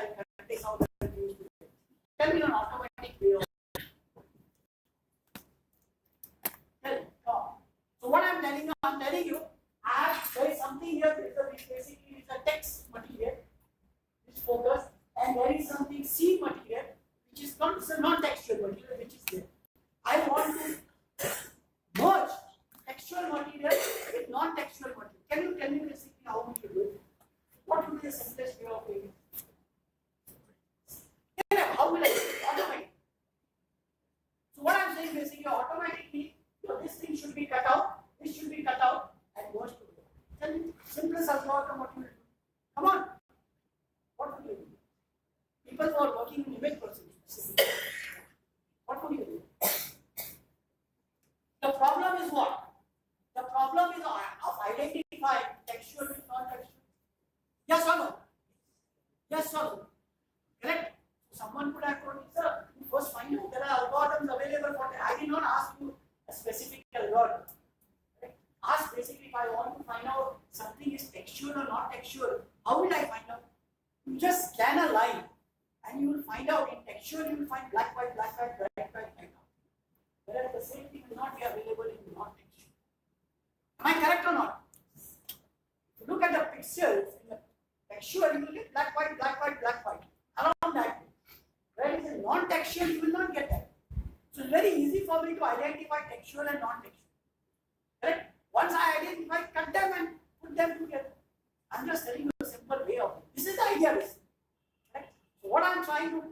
context how that is used. Tell me an automatic way of. So what I'm telling you, there is something here. Basically, it's a text material, which focus, and there is something C material, which is non-textual material, which is there. I want to merge textual material with non-textual material. Can you tell me basically how would you do it? What would be the simplest way of doing it? How will I do it? Automatic. So what I'm saying basically, automatically, this thing should be cut out, this should be cut out, and merged together. Tell me, simplest algorithm, what will you do? Come on. What would you do? People who are working in image processing, what would you do? The problem is what? The problem is of identifying textual with non-textual. Yes or no? Yes or no? Correct? Someone could have told me, sir, you first find out there are algorithms available for that. I did not ask you a specific algorithm. Right? Ask basically if I want to find out something is textual or not textual. How will I find out? You just scan a line and you will find out in textual you will find black, white, black, white, white, white, white. Whereas the same thing will not be available in non-textual. Am I correct or not? If you look at the pixels in the textual, you will get black, white, black, white, black, white. Around that way. Whereas in non-textual, you will not get that. So it's very easy for me to identify textual and non-textual. Correct? Once I identify, cut them and put them together. I'm just telling you a simple way of it. This is the idea. Right? So what I'm trying to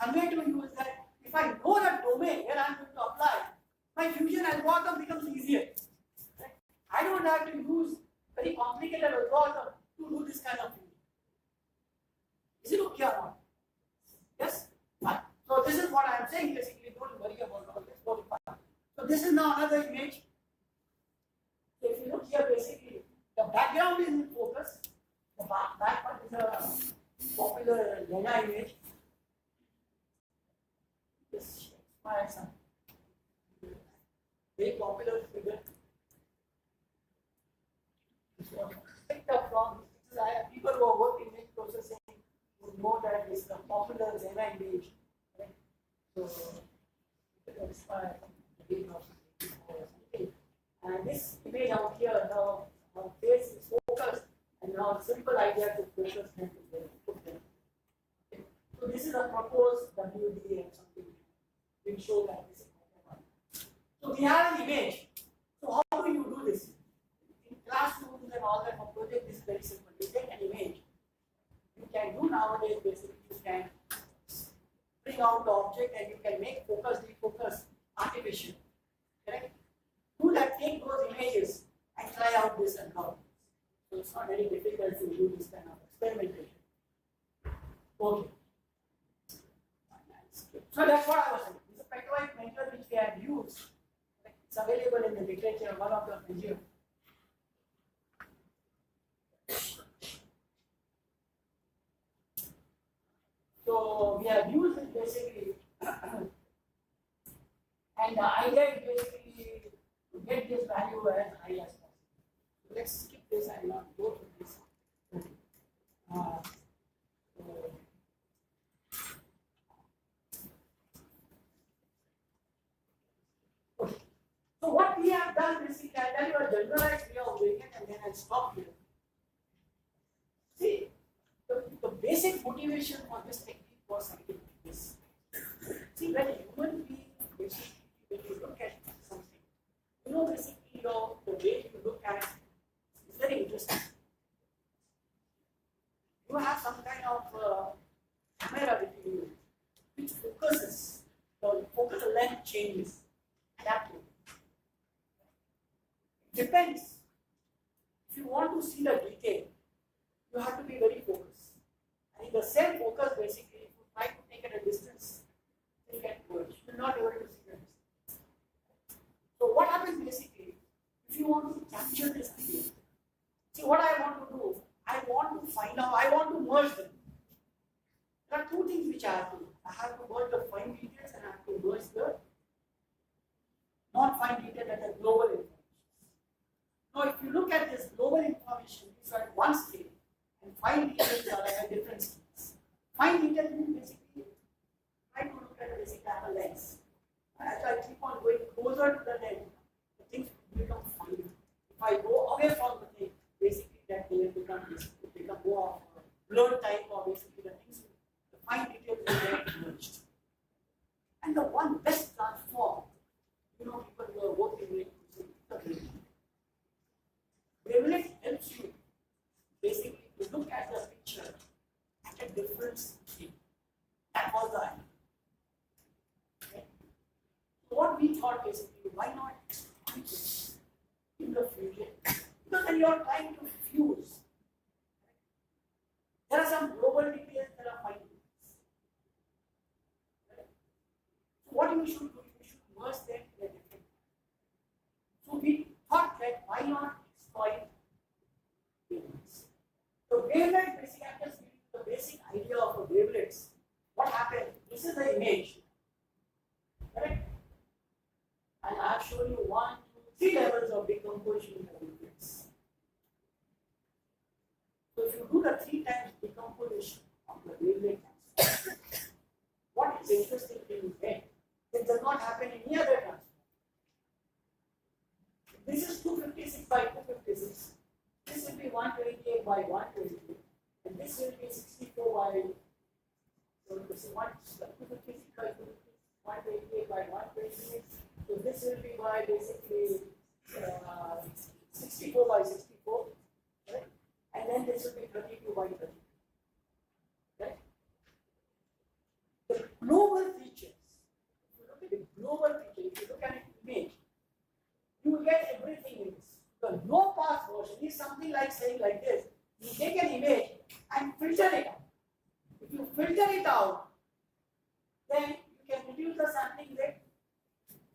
convey to you is that if I know the domain where I'm going to apply, my fusion algorithm becomes easier. Right? I don't have to use very complicated algorithm to do this kind of thing. Is it okay or not? Yes? Fine. So this is what I am saying basically, don't worry about all this. Go fine. So this is now another image. So if you look here basically, the background is in focus. The back part is a popular Lena image. This my son. Very popular figure. This was picked up from people who are working in image processing would know that this is a popular Lena image. Right? So that's why and this image out here now our face is focused and now simple idea to focus them together. Okay. So this is a proposed WD and something. We'll show that this is so we have an image. So how do you do this? In classrooms and all that for project this is very simple. You take an image. You can do nowadays basically you can bring out the object and you can make focus, defocus artificial. Correct? Do that, take those images and try out this algorithm. So it's not very difficult to do this kind of experimentation. Okay. So that's what I was saying. This is a Petroid measure which we have used. It's available in the literature, one of the measures. So we have used it basically, and the idea is basically to get this value as high as possible. So let's skip this and not go to this. So what we have done basically, I'll tell you a generalized way of doing it and then I'll stop here. See, the basic motivation for this technique was something like this. See, when a human being basically, when you look at something, you know, basically, the way you look at it is very interesting. You have some kind of camera with you, which focuses, the focal length changes, adaptive. It depends. If you want to see the detail, you have to be very focused. And in the same focus, basically, if you try to take it at a distance, you can merge. You will not be able to see the distance. So what happens basically, if you want to capture this idea, see what I want to do, I want to find out, I want to merge them. There are two things which I have to do. I have to merge the fine details and I have to merge the non-fine detail and the global information. Now if you look at this global information, it's at one scale and fine details are at a different scale. Fine detail means basically try to look at the basic camera lens. As I keep on going closer to the lens, the things become fine. If I go away from the thing, basically that they become more of a blurred type, or basically the things, the fine details will get merged. And the one best transform, people who are working with the wavelength. Wavelength helps you basically to look at the picture at a different scale. That was the idea. Okay. So what we thought basically, why not exploit this in the future? Because when you are trying to fuse, there are some global details, there are fine details. Right? So what you should do, you should merge them in a different way. So we thought that why not exploit wavelengths? The wavelength basically, I'm just giving you the basic idea of a wavelength. What happened? This is the image. Correct? And I have shown you 1, 2, 3 levels of decomposition of wavelengths. So if you do the 3 times decomposition of the wavelength, what is interesting thing is that it does not happen in any other transform. This is 256 by 256. This will be 128 by 128, and this will be 64 by. So this is 256 by 128 by 128. So this will be by basically 64 by 64, right? And then this will be 32 by 32. Right? The global features. If you look at the global feature, if you look at an image, you will get everything in this. The low pass version is something like saying like this: you take an image and filter it out. If you filter it out, then you can reduce the sampling rate.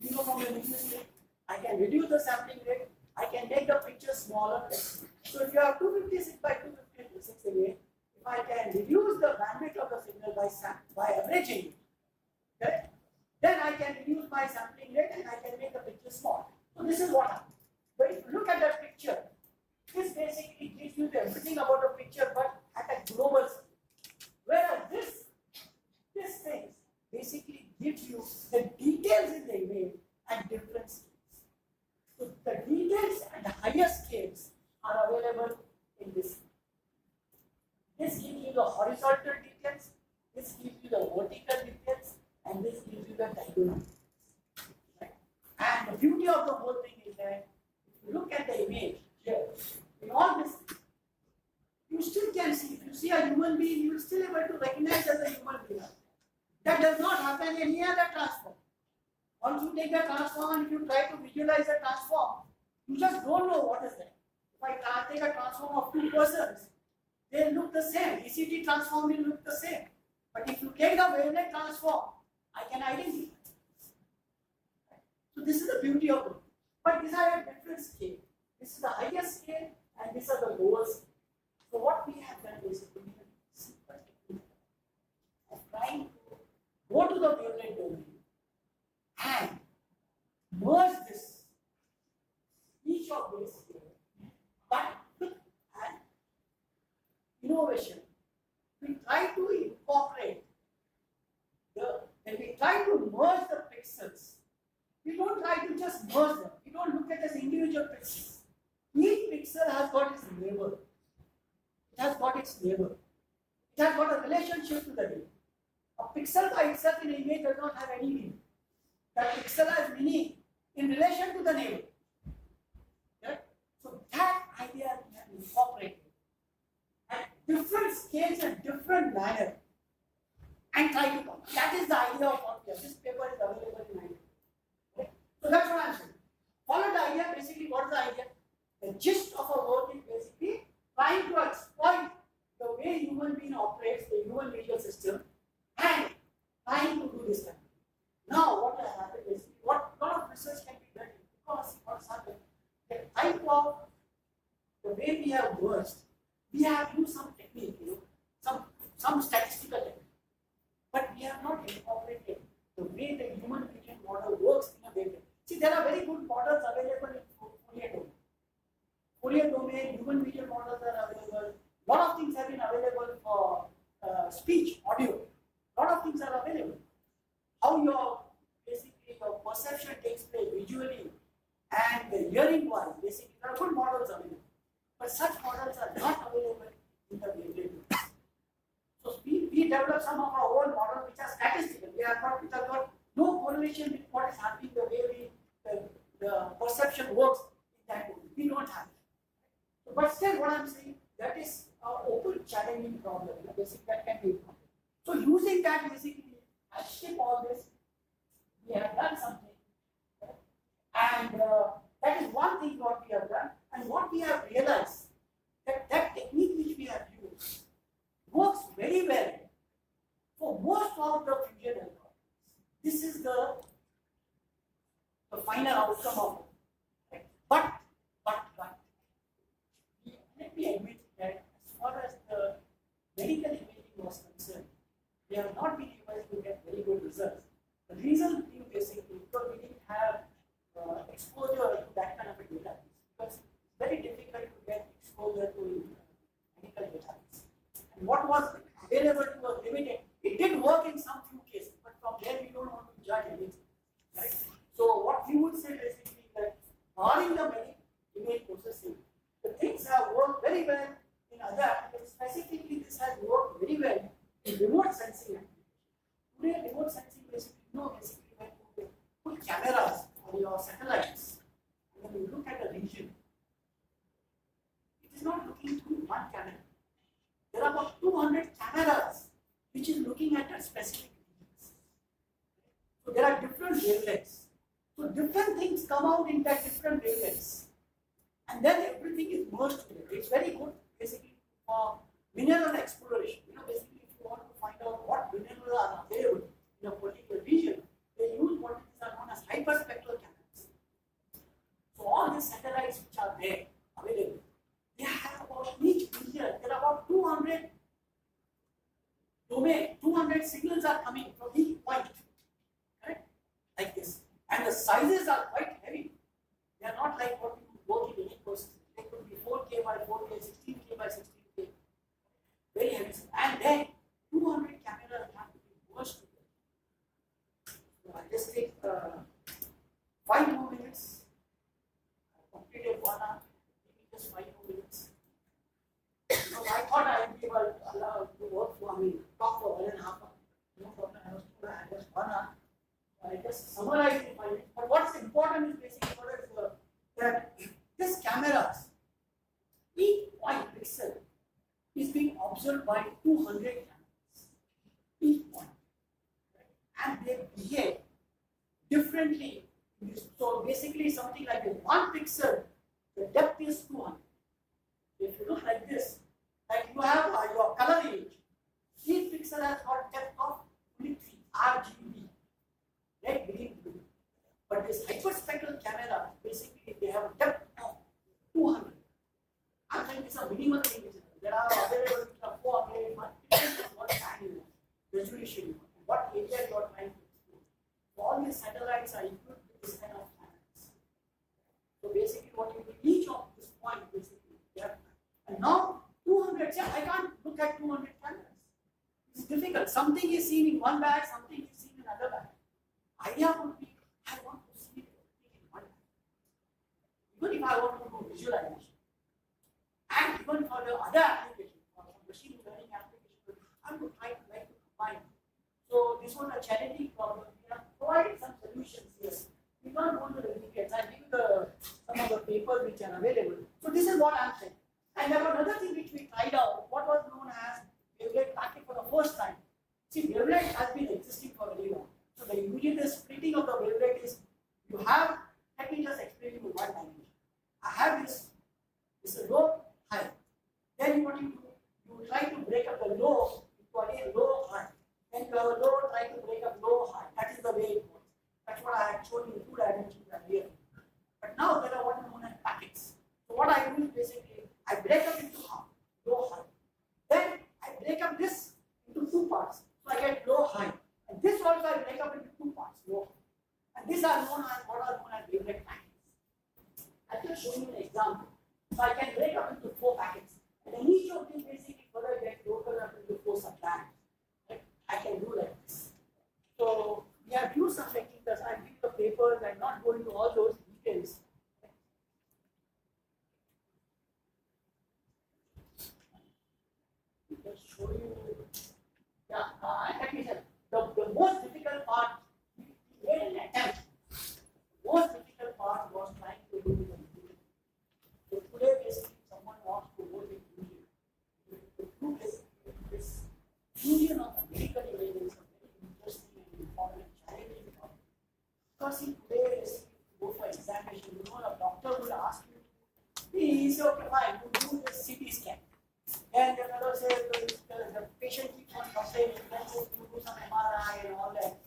From the linguistic, I can reduce the sampling rate. I can make the picture smaller. So if you have 256 by 256 again, if I can reduce the bandwidth of the signal by averaging it, okay, then I can reduce my sampling rate and I can make the picture small. So this is what happens. But if you look at the picture, this basically gives you everything about the picture, but at a global scale. Whereas this thing basically gives you the details in the image at different scales. So the details at the higher scales are available in this. This gives you the horizontal details, this gives you the vertical details, and this gives you the diagonal. Right? And the beauty of the whole thing is that if you look at the image here, in all this, you still can see. If you see a human being, you will still able to recognize as a human being. That does not happen in any other transform. Once you take the transform and if you try to visualize the transform, you just don't know what is that. If I take a transform of 2 persons, they look the same. ECT transform will look the same. But if you take the wavelength transform, I can identify. So this is the beauty of it. But these are at different scale. This is the highest scale and these are the lowest scale. So what we have done is we have simple technique of trying to go to the wavelength domain and merge this, each of these here, but with an innovation. We try to incorporate when we try to merge the pixels, we don't try to just merge them. We don't look at as individual pixels. Each pixel has got its neighbor. It has got its neighbor. It has got a relationship to the neighbor. A pixel by itself in an image does not have any meaning. That pixel has meaning in relation to the neighbor. Okay? So that idea we have incorporated at different scales and different manner and try to come. That is the idea of what we have. This paper is available in idea. Okay? So that's what I'm saying. Follow the idea. Basically, what is the idea? The gist of our work is basically trying to exploit the way human being operates, the human visual system, and trying to do this kind. Now, what has happened is, what lot of research can be done because what's happened, the type of the way we have worked, we have used some technique, some statistical technique, but we have not incorporated the way the human vision model works in a way. See, there are very good models available in Fourier domain. Fourier domain, human vision models are available. A lot of things have been available for speech, audio, a lot of things are available. How your basically your perception takes place visually and the hearing wise, basically there are good models available. But such models are not available in the wavelength. So we develop some of our own models which are statistical. They are not, which have got no correlation with what is happening, the way the perception works in that way. We don't have it. So, but still what I'm saying, that is an open challenging problem. Basically that can be a problem. So using that basically, I ship all this, we have done something. And that is one thing what we have done. And what we have realized, that technique which we have used works very well for most of the fusion algorithms. This is the final outcome of it. Right? But, let me admit that as far as the medical imaging was concerned, we have not been able to get very good results. The reason being basically because we didn't have exposure to that kind of a database. Because it's very difficult to get exposure to medical database. And what was available to us limited. It did work in some few cases, but from there we don't want to judge anything. Right? So what we would say basically that barring the image processing, the things have worked very well in other applications. Specifically, this has worked very well in remote sensing applications. Today, remote sensing basically, basically when you put cameras on your satellites, and when you look at a region, it is not looking through one camera. There are about 200 cameras which is looking at a specific region. So there are different wavelengths. So different things come out in that different wavelengths. And then everything is merged together. It's very good basically for mineral exploration. Basically if you want to find out what minerals are available in a particular region, they use what are known as hyperspectral cameras. So all these satellites which are there available, they have about each region, there are about 200 domain, 200 signals are coming from each point. Correct? Like this. And the sizes are quite heavy. They are not like what you work in any process. They could be 4K by 4K, 16K by 16K. Very heavy. And then 200 cameras have to be merged together. So I just take 5 more minutes. I completed 1 hour. Maybe just 5 more minutes. So I thought I would be allowed to work for, talk for 1.5 hours. No problem. I was told I just 1 hour. I just summarize it. But what's important is basically that this cameras, each point pixel is being observed by 200 cameras. Each point. And they behave differently. So basically something like this. 1 pixel, the depth is 200. If you look like this, like you have your color image, each pixel has got depth of only 3 RGB. Right, beginning blue. But this hyperspectral camera, basically they have a depth of 200. I'm saying it's a minimal thing. There are available which are 400, but it depends on what kind you want, resolution you want, what area you are trying to explore. So all these satellites are equipped with this kind of cameras. So basically what you do, each of this point basically, yeah. And now 200, yeah, I can't look at 200 cameras. It's difficult. Something is seen in one bag, something is seen in another bag. Idea would be, I want to see everything in one bag. Even if I want to do visualization, and even for the other application, for machine learning application, I would like to combine. So this was a challenging problem. We have provided some solutions here. We can't go to the details. I give you some of the papers which are available. So this is what I'm saying. And there was another thing which we tried out, what was known as wavelet packet for the first time. See, wavelet has been existing for very long. So the immediate splitting of the wavelet is, you have, let me just explain you one dimension. I have this is low, high. Then what you do, you try to break up the low into again low, high. Then you have a low, try to break up low, high. That is the way it works. That's what I had shown you in 2 dimensions earlier. But now there are what are known as packets. So what I do is basically, I break up into half, low, high. Then I break up this into 2 parts. So I get low, high. And this also I break up into 2 parts, low. And these are known as what are known as wavelet packets. I will show you an example. So I can break up into 4 packets. And then each of these basically further get broken up into 4 subbands. I can do like this. So we have used some techniques. I'm giving the papers. I'm not going to all those details. Just show you. Yeah, let me tell. The most difficult part, we made an attempt. The most difficult part was trying to do the fusion. So today, basically, someone wants to work in fusion. The truth is, this fusion of medical images is a very interesting and important and challenging problem. Because in today, basically, go for examination, the doctor will ask you, please, okay, fine, you do this CT scan. And the fellow says the patient keeps on complaining, then says you do some MRI and all that.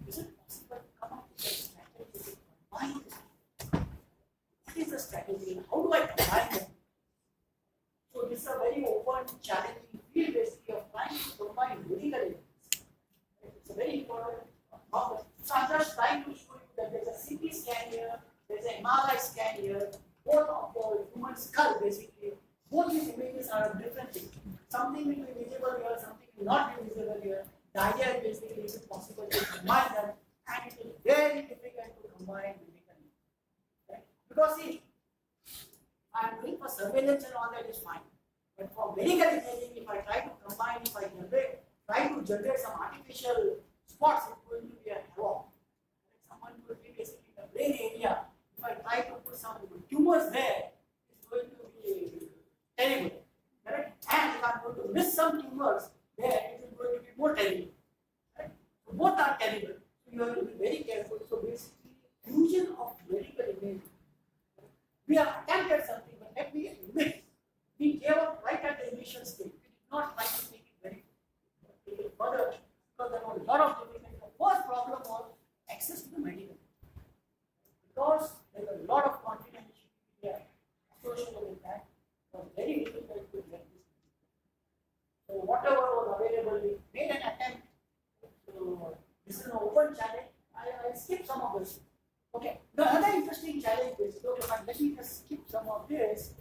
Is it possible to come up with a strategy to combine this? What is the strategy? How do I combine them? So this is a very open, challenging field basically of trying to combine medical evidence. It's a very important problem. So I'm just trying to show you that there's a CT scan here, there's an MRI scan here, both of the human skull basically. Both these images are different things. Something will be visible here, something will not be visible here. The idea is basically is it possible to combine them, and it is very difficult to combine medically. Right? Because see, I am doing for surveillance and all that is fine. But for medical imaging, if I try to combine, if I try to generate some artificial spots, it's going to be a havoc. Someone will be basically in the brain area. If I try to put some tumors there, it's going to be terrible, correct? And if I'm going to miss some tumors, there it is going to be more terrible. Right? So both are terrible. So you have to be very careful. So basically, fusion of medical imaging. We have attempted something, but let me admit, we gave up right at the initial stage. We did not try to take it further because there was a lot of difficulty. The first problem was access to the medical. Because there was a lot of confidentiality associated with that. It was very difficult to get this. So whatever was available, we made an attempt. So this is an open challenge. I'll skip some of this. Okay. The other interesting challenge is, okay, fine, let me just skip some of this.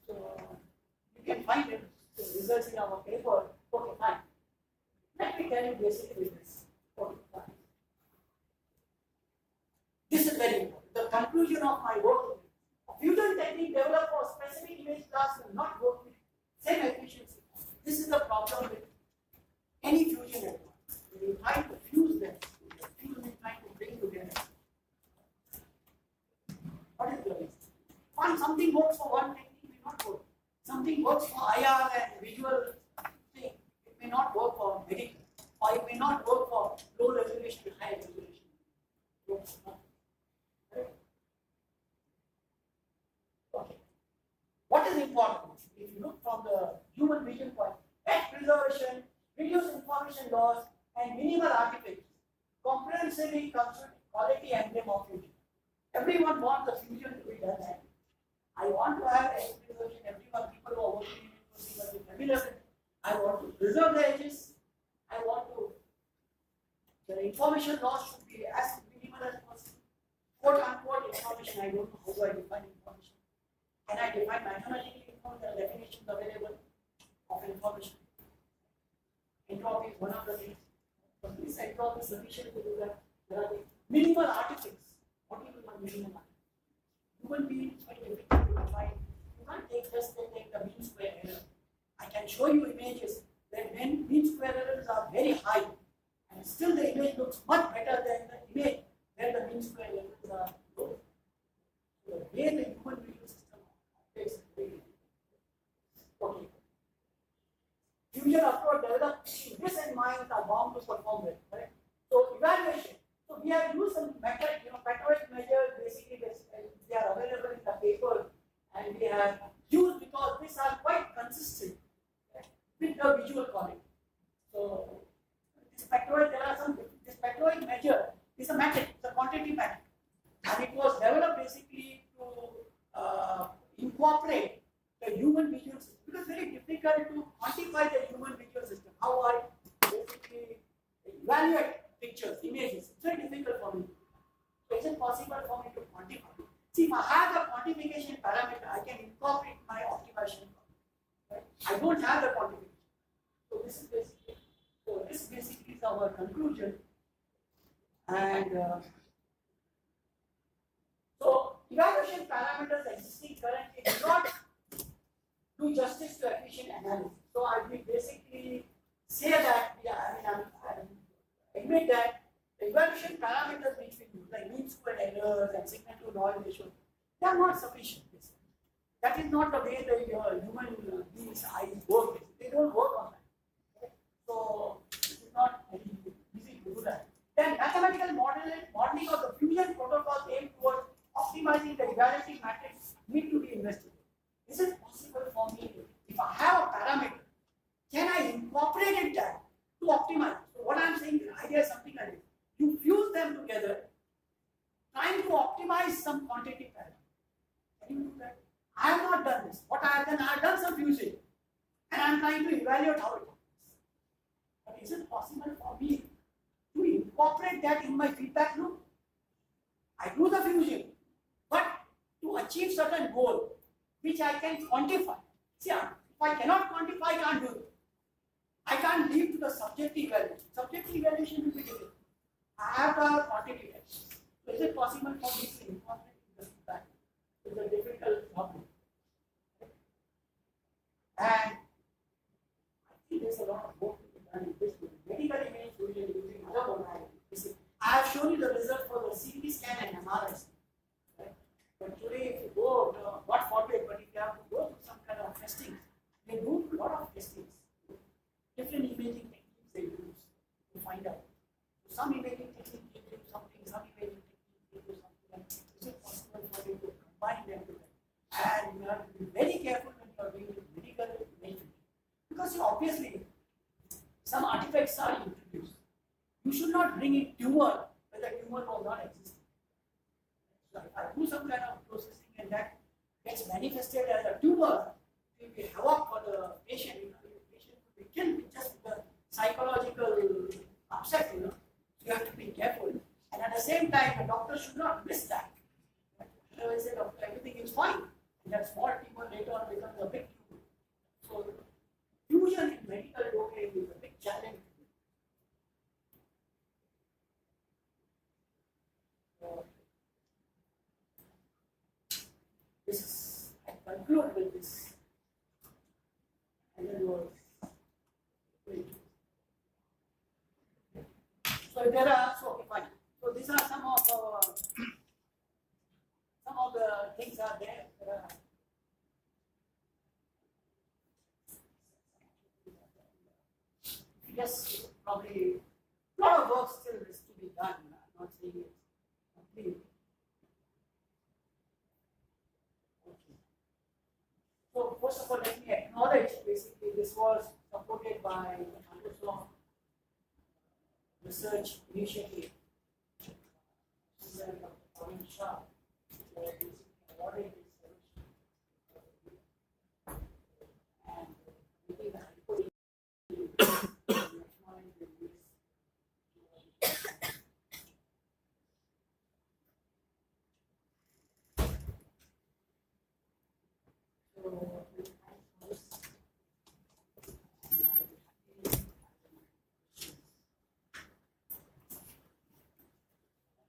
So you can find it, the results in our paper. Okay, fine. Let me tell you basically this. Okay, fine. This is very important. The conclusion of my work. Fusion technique developed for specific image class will not work with same efficiency. This is the problem with any fusion network. When you try to fuse them, fusion trying to bring together. What is the reason? One, something works for one technique, may not work. Something works for IR and visual thing, it may not work for medical, or it may not work for low resolution and high resolution. Right? Okay. What is important? If you look from the human vision point, text preservation, reduce information loss, and minimal artifacts, comprehensively consider quality emblem of fusion. Everyone wants the fusion to be done. I want to have text preservation. Everyone, people who are working in it will be familiar with it. I want to preserve the edges. I want to, the information loss should be as minimal as possible. Quote unquote information, I don't know how do I define information. Can I define mathematically the definitions available of information? Entropy is one of the things. But this entropy is sufficient to do that. There are the minimal artifacts. What do you mean by minimal artifacts? Human beings are difficult to define. You can't just take the mean square error. I can show you images where mean square errors are very high, and still the image looks much better than the image where the mean square errors are low. So the way the human visual system operates is very different. Okay. Fusion approach developed with this in mind are bound to perform well. Right? So evaluation. So we have used some method, factorial measures. Basically, they are available in the paper, and we have used because these are quite consistent with the visual quality. So this factorial, there are some. This factorial measure is a metric, it's a quantity metric, and it was developed basically to incorporate the human visual system. Because it's very difficult to quantify the human visual system. How I basically evaluate pictures, images. It's very difficult for me. So is it possible for me to quantify? See, if I have a quantification parameter, I can incorporate my optimization. Right? I don't have the quantification. So this this basically is our conclusion. And so evaluation parameters existing currently do not do justice to efficient analysis. So I will basically say that, I admit that the evaluation parameters which we use, like mean squared errors and signal to noise ratio, they are not sufficient. That is not the way the human beings' eyes work. They don't work on that. Okay? So it is not very easy to do that. Then mathematical modeling of the fusion protocol aimed towards optimizing the evaluating matrix need to be investigated. Is it possible for me, if I have a parameter, can I incorporate that to optimize? So what I am saying, the idea is something like this. You fuse them together, trying to optimize some quantitative parameter. Can you do that? I have not done this. What I have done, I have done some fusing, and I am trying to evaluate how it happens. But is it possible for me to incorporate that in my feedback loop? I do the fusion, but to achieve certain goal, which I can quantify. See, if I cannot quantify, I can't do it. I can't leave to the subjective evaluation. Subjective evaluation will be difficult. I have the quantitative evaluation. So is it possible for me to incorporate the feedback? It's a difficult problem. And I think there's a lot of work to be done in this field. Medical image fusion using other modalities. I have shown you the result for the CT scan and MRI. Right? But today, if you go, what forbid, but if you have to go through some kind of testing, they do a lot of testings. Different imaging techniques they use to find out. So some imaging technique gives you something, some imaging technique gives you something, and is it possible for you to combine them together? And you have to be very careful when you are doing medical imaging. Because obviously, some artifacts are introduced. You should not bring in tumor where the tumor was not existing. So if I do some kind of processing and that gets manifested as a tumor, it will be havoc for the patient. The patient will be killed just with the psychological upset, So you have to be careful. And at the same time, the doctor should not miss that. Otherwise, say, doctor, everything is fine. And that small tumor later on becomes a big tumor. So fusion in medical domain is a big challenge. This I conclude with this, and then we'll so there are fine. So these are some of the things are there. Yes, probably a lot of work still is to be done. I'm not saying it's complete. So first of all, let me acknowledge basically this was supported by Microsoft Research Initiative.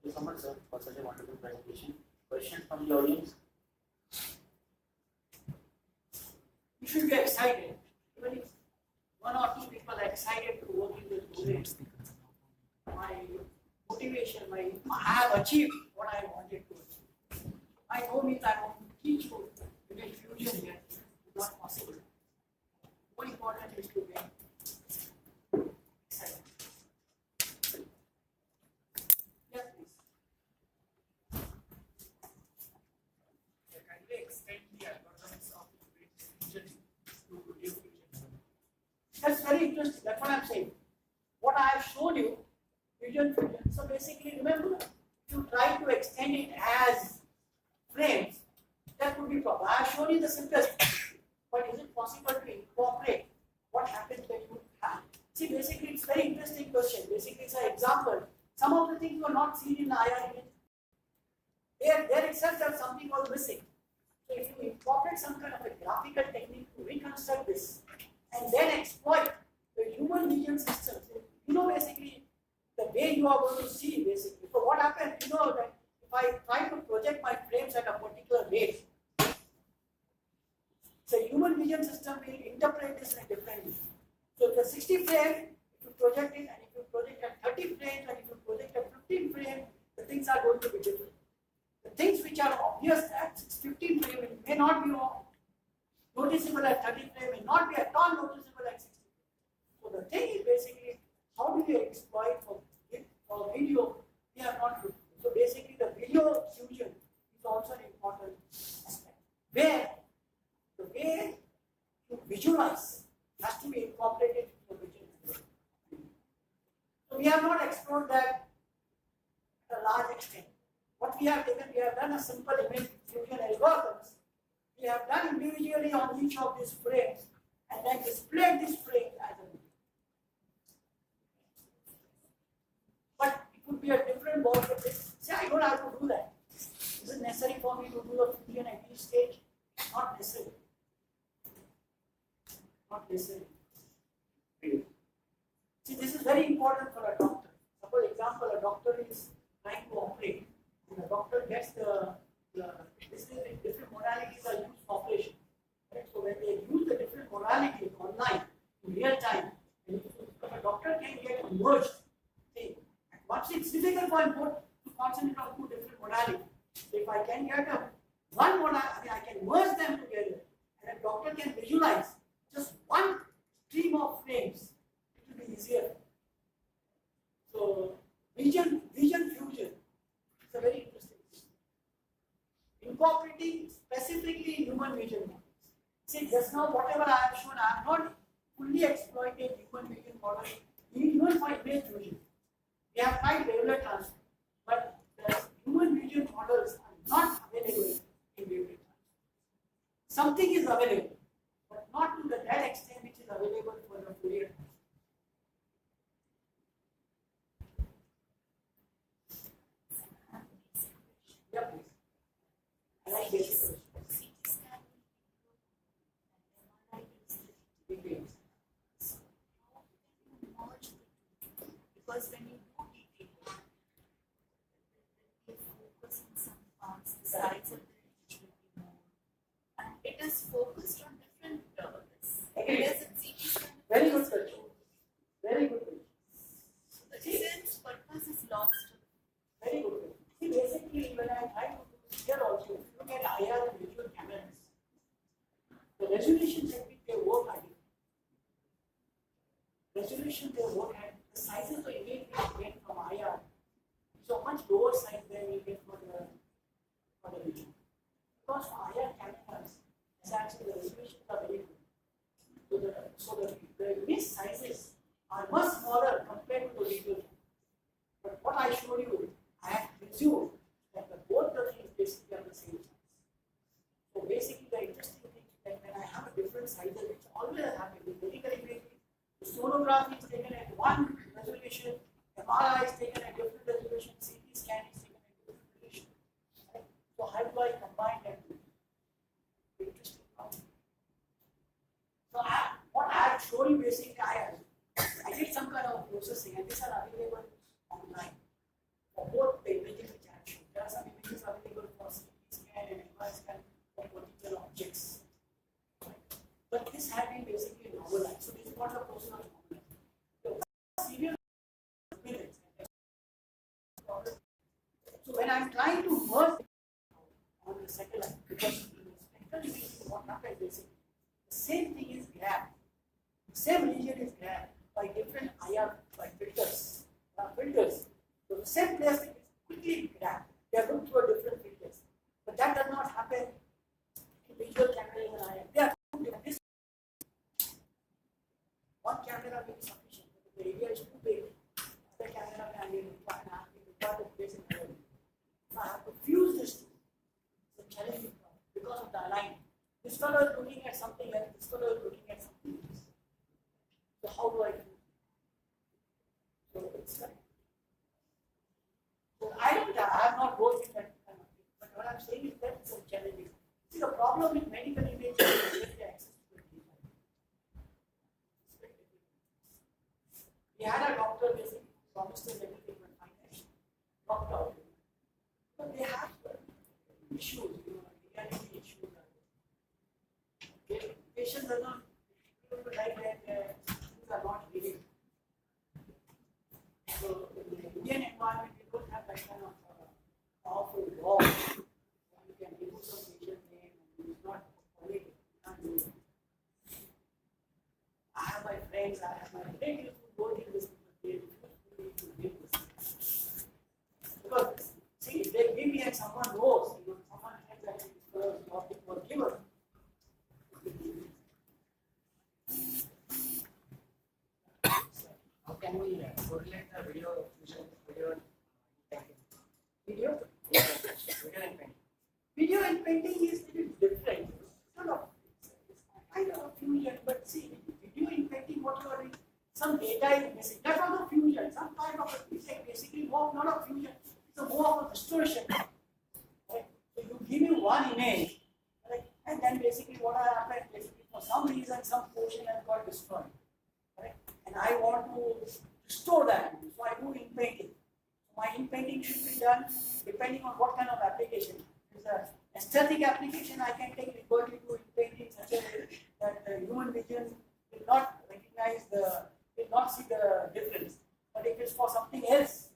Thank you so much, sir, for such a wonderful presentation. Questions from the audience? You should be excited. Even if one or two people are excited to work in this domain, my motivation, I have achieved what I wanted to achieve. My goal means I want to teach you to get fusion here. It's not possible. More important is to get excited. Yes, please. Can we extend the algorithms of fusion to new fusion? That's very interesting. That's what I'm saying. What I have shown you, fusion. So basically, remember, if you try to extend it as frames, that could be problem. I have shown you the simplest. But is it possible to incorporate what happens when you have? See, basically, it's a very interesting question. Basically, it's an example. Some of the things were not seen in the IR image. There itself, there's something was missing. So, if you incorporate some kind of a graphical technique to reconstruct this and then exploit the human vision systems, you are going to see basically. So what happens, you know that if I try to project my frames at a particular rate, so human vision system will interpret this in a different way. So the 60 frame, if you project it, and if you project at 30 frames, and if you project at 15 frames, the things are going to be different. The things which are obvious at 15 frame may not be noticeable at 30 frame, may not be at all noticeable at 60 frame. So the thing is basically, how do you exploit for video? We have not looked. So basically, the video fusion is also an important aspect, where the way to visualize has to be incorporated into the vision. So we have not explored that to a large extent. What we have taken, we have done a simple image fusion algorithms. We have done individually on each of these frames and then displayed this frame as a video. But it would be a different ball. Say, I don't have to do that. Is it necessary for me to do the fusion at each stage? Not necessary. Not necessary. See, this is very important for a doctor. For example, a doctor is trying to operate. The doctor gets different modalities are used for operation. Right? So when they use the different modalities online in real time, and if a doctor can get a merged thing, once it's difficult for him to concentrate on two different modalities. So if I can get one modality, I can merge them together, and a doctor can visualize just one stream of frames, it will be easier. So vision fusion is a very interesting thing. Incorporating specifically human vision models. See, just now whatever I have shown, I have not fully exploited human vision models, even for image fusion. We have tried wavelet transfer, but the human vision models are not available in wavelet transfer. Something is available, but not to that extent which is available for the Fourier transform. Yeah, please. I like basic questions. Details. Because when you do detail, you focus on some parts, the size of the image will be more, and it is focused on different areas in CT scan. Very good question. Very good question. So the sense purpose is lost. Very good question. See, basically, when I try to do here also, if you look at IR and visual cameras, the resolution at which they work are different. Resolution they work at, the sizes of image we get from IR is a much lower size than we get for the vision. Because for IR cameras, actually the resolutions are very good. So the image sizes are much smaller compared to the visual camera. But what I showed you, I have presumed that both the things basically are the same size. So basically the interesting thing is that when I have a different sizes, which always happens in medical imaging, the sonography is taken at one resolution, MRI is taken at different resolution, CT scan is taken at different resolution. Right? So how do I combine them? Interesting problem. So what I have shown you basically, I did some kind of processing, and these are available online for both the images which I have shown. There are some images available for CT scan and MRI scan for particular objects. Right? But this has been basically normalized. So this is what the process of normalizing. So serial minutes. So when I'm trying to merge on the satellite, because spectral imaging, what happens basically, the same thing is grabbed. The same region is grabbed by different IR, by filters. Filters. So the same place is quickly grabbed. They are looked through a different filters. But that does not happen in visual cameras and IR. They are two different. One camera will be sufficient. If the area is too big, the camera can be required to place in the room. So I have to fuse this two. It's a challenging problem because of the alignment. This fellow is looking at something else, this fellow is looking at something else. So how do I do it? So it's like, so I have not worked in that kind of thing. But what I'm saying is that it's a challenging. See, the problem with medical imaging is get the access to the data. We had a doctor basically promised us everything, but dropped out. But they have issues, reality issues. Patients are not like that, things are not living. So in the Indian environment, we don't have that kind of powerful law. You can remove some patient name and it's not political. I have my friends, I have my relatives who go in this, they refuse to give this. Because, see, if they give me and someone knows, someone has actually discovered the object was given. How can we correlate the video fusion video Video? video and painting? Video and painting is a little different. Sort of, it's kind of a fusion, but see, video and painting, what you are doing, some data is missing. That's not a fusion. Some kind of a, it's like basically more, not a fusion, it's a more of a distortion. Right? So you give me one image, right? And then basically what happened, basically for some reason, some portion has got destroyed. Right? And I want to restore that, so I do in painting. My in-painting should be done depending on what kind of application. If it's an aesthetic application, I can take liberty to in-painting such a way that the human vision will not recognize will not see the difference. But if it's for something else,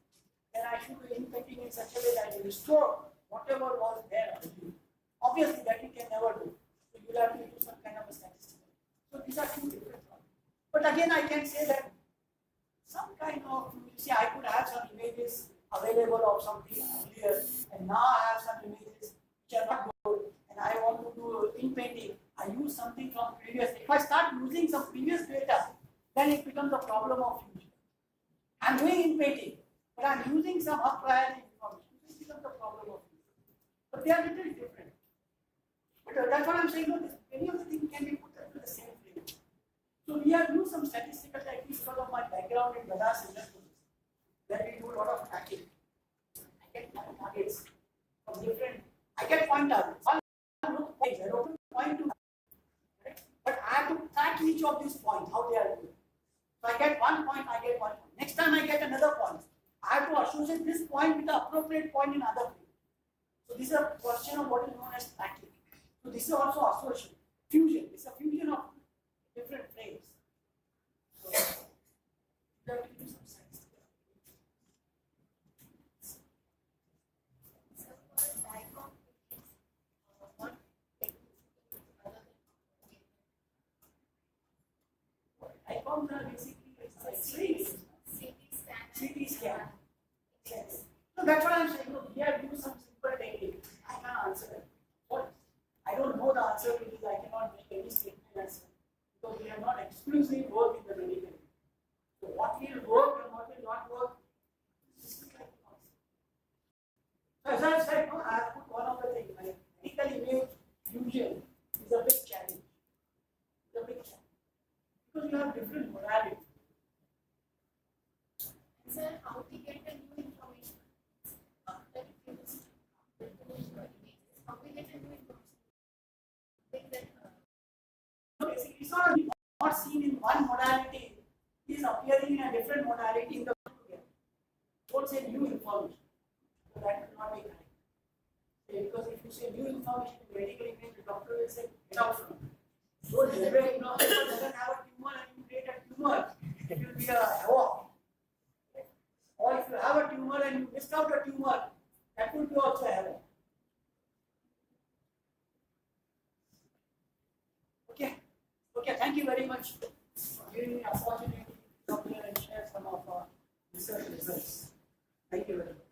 then I should do in-painting in such a way that I restore whatever was there. Obviously, that you can never do. So you'll have to do some kind of a statistical. So these are two different ones. But again, I can say that some kind of, you see, I could have some images available of something earlier, and now I have some images which are not good, and I want to do in painting. I use something from previous. If I start using some previous data, then it becomes a problem of fusion. I'm doing in painting, but I'm using some up prior information. This becomes a problem of fusion. But they are little different. But that's what I'm saying. No, any of the things can be put into the same frame. So we have used some statistical techniques because of my background in data center. Then we do a lot of tracking. I get targets from different. I get point targets. One look points. I don't point to. Right? But I have to track each of these points, how they are doing. So I get 1 point, I get 1 point. Next time I get another point. I have to associate this point with the appropriate point in other place. So this is a question of what is known as tracking. So this is also association. Fusion. It's a fusion of different frames. So you have to do some science. Icons are basically X-rays. CT scan. Yes. So that's what I'm saying. Look, we have used some simple technique. I can't answer it. What? I don't know the answer to this. I cannot make any statement answer. Because we have not exclusively worked in the medical. So what will work and what will not work, this is like so as I said, no, I have put one of the things, like medical image fusion is a big challenge. It's a big challenge. Because you have different modalities. Sir, how we get the new information? After you use how we get the new information? Basically, it's not seen in one modality, it is appearing in a different modality in the together. Don't say new information. So that will not be correct. Because if you say new information in medical image, the doctor will say, get out from it. So if a doctor doesn't have a tumor and you create a tumor, it will be a havoc. Or if you have a tumor and you missed out a tumor, that will be also a havoc. Okay. Okay, thank you very much for giving me the opportunity to come here and share some of our research results. Thank you very much.